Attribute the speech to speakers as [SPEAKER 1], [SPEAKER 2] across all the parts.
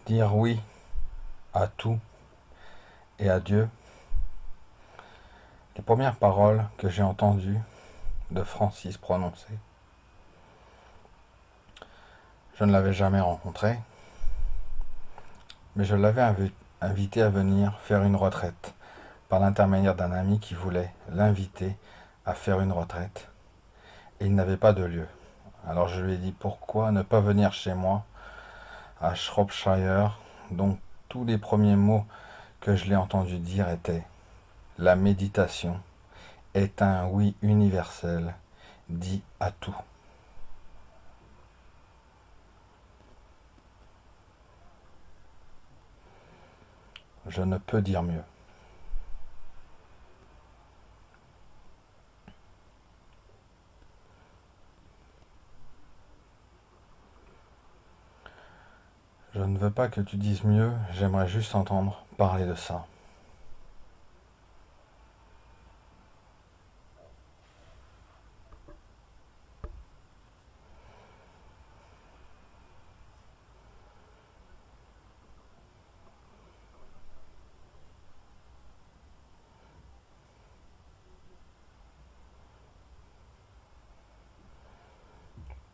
[SPEAKER 1] Dire oui à tout et à Dieu, les premières paroles que j'ai entendues de Francis prononcer, je ne l'avais jamais rencontré, mais je l'avais invité à venir faire une retraite par l'intermédiaire d'un ami qui voulait l'inviter à faire une retraite. Et il n'avait pas de lieu. Alors je lui ai dit pourquoi ne pas venir chez moi à Shropshire. Donc tous les premiers mots que je l'ai entendu dire étaient: la méditation est un oui universel, dit à tout. Je ne peux dire mieux. Je ne veux pas que tu dises mieux, j'aimerais juste entendre parler de ça.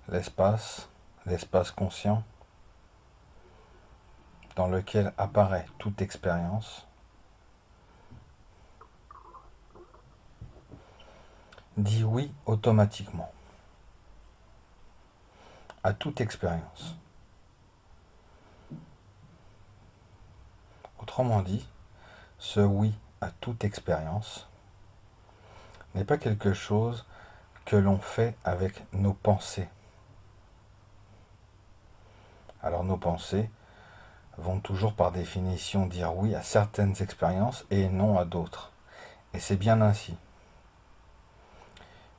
[SPEAKER 1] L'espace, l'espace conscient, dans lequel apparaît toute expérience, dit oui automatiquement à toute expérience. Autrement dit, ce oui à toute expérience n'est pas quelque chose que l'on fait avec nos pensées. Alors nos pensées vont toujours par définition dire oui à certaines expériences et non à d'autres. Et c'est bien ainsi.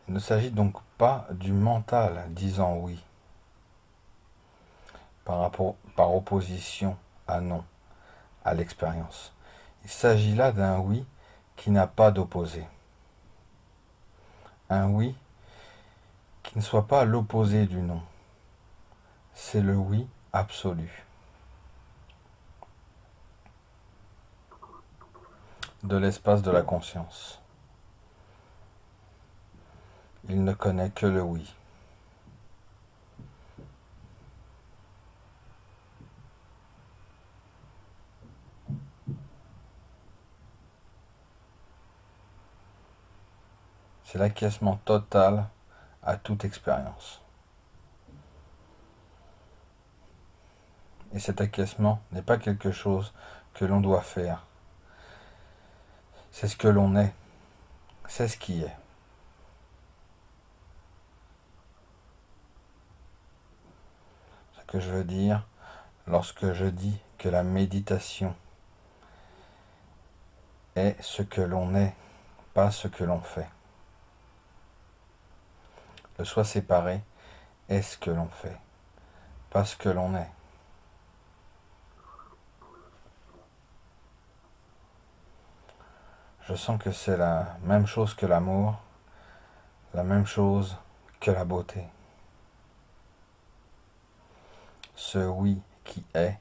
[SPEAKER 1] Il ne s'agit donc pas du mental disant oui, par opposition à non, à l'expérience. Il s'agit là d'un oui qui n'a pas d'opposé. Un oui qui ne soit pas l'opposé du non. C'est le oui absolu. De l'espace de la conscience. Il ne connaît que le oui. C'est l'acquiescement total à toute expérience. Et cet acquiescement n'est pas quelque chose que l'on doit faire. C'est ce que l'on est. C'est ce qui est. Ce que je veux dire lorsque je dis que la méditation est ce que l'on est, pas ce que l'on fait. Le soi séparé est ce que l'on fait, pas ce que l'on est. Je sens que c'est la même chose que l'amour, la même chose que la beauté. Ce oui qui est,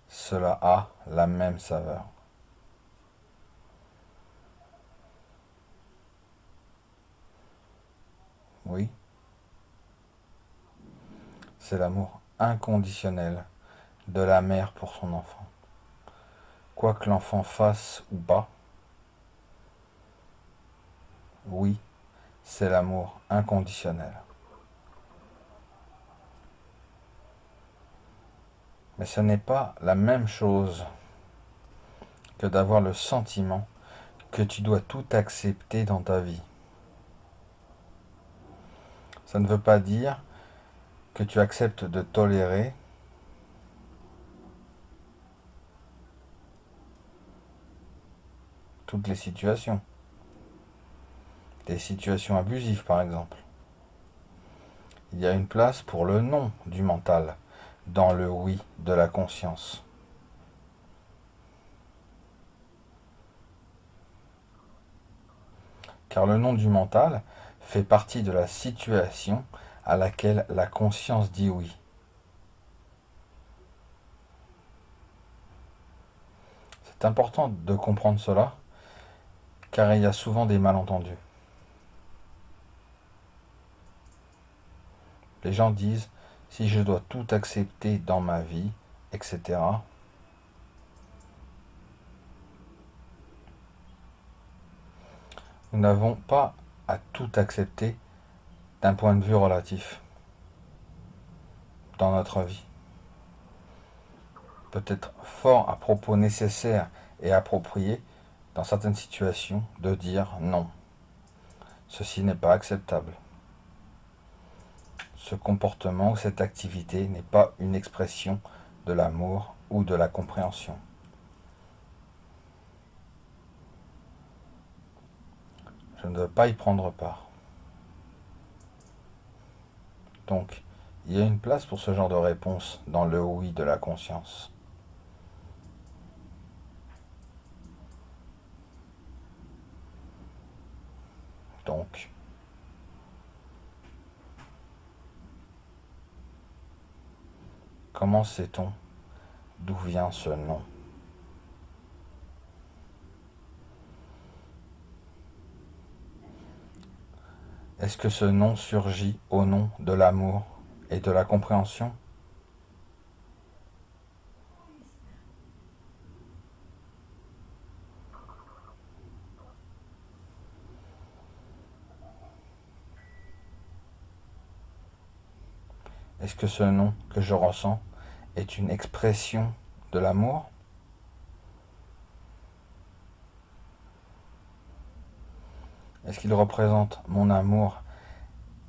[SPEAKER 1] cela a la même saveur. Oui, c'est l'amour inconditionnel de la mère pour son enfant. Quoi que l'enfant fasse ou pas, oui, c'est l'amour inconditionnel. Mais ce n'est pas la même chose que d'avoir le sentiment que tu dois tout accepter dans ta vie. Ça ne veut pas dire que tu acceptes de tolérer toutes les situations. Des situations abusives, par exemple. Il y a une place pour le non du mental dans le oui de la conscience. Car le non du mental fait partie de la situation à laquelle la conscience dit oui. C'est important de comprendre cela, car il y a souvent des malentendus. Les gens disent, si je dois tout accepter dans ma vie, etc. Nous n'avons pas à tout accepter d'un point de vue relatif dans notre vie. Peut-être fort à propos nécessaire et approprié dans certaines situations de dire non. Ceci n'est pas acceptable. Ce comportement ou cette activité n'est pas une expression de l'amour ou de la compréhension. Je ne veux pas y prendre part. Donc, il y a une place pour ce genre de réponse dans le oui de la conscience. Donc, comment sait-on d'où vient ce non? Est-ce que ce non surgit au nom de l'amour et de la compréhension? Est-ce que ce non que je ressens est une expression de l'amour? Est-ce qu'il représente mon amour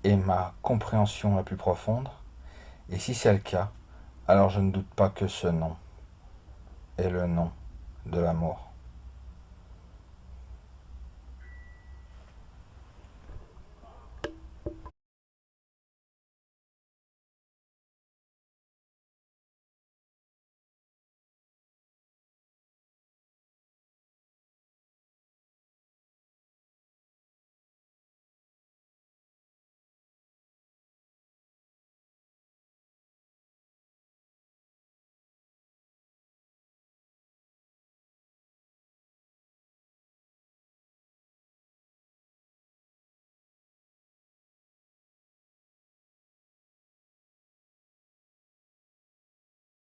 [SPEAKER 1] et ma compréhension la plus profonde? Et si c'est le cas, alors je ne doute pas que ce non est le nom de l'amour.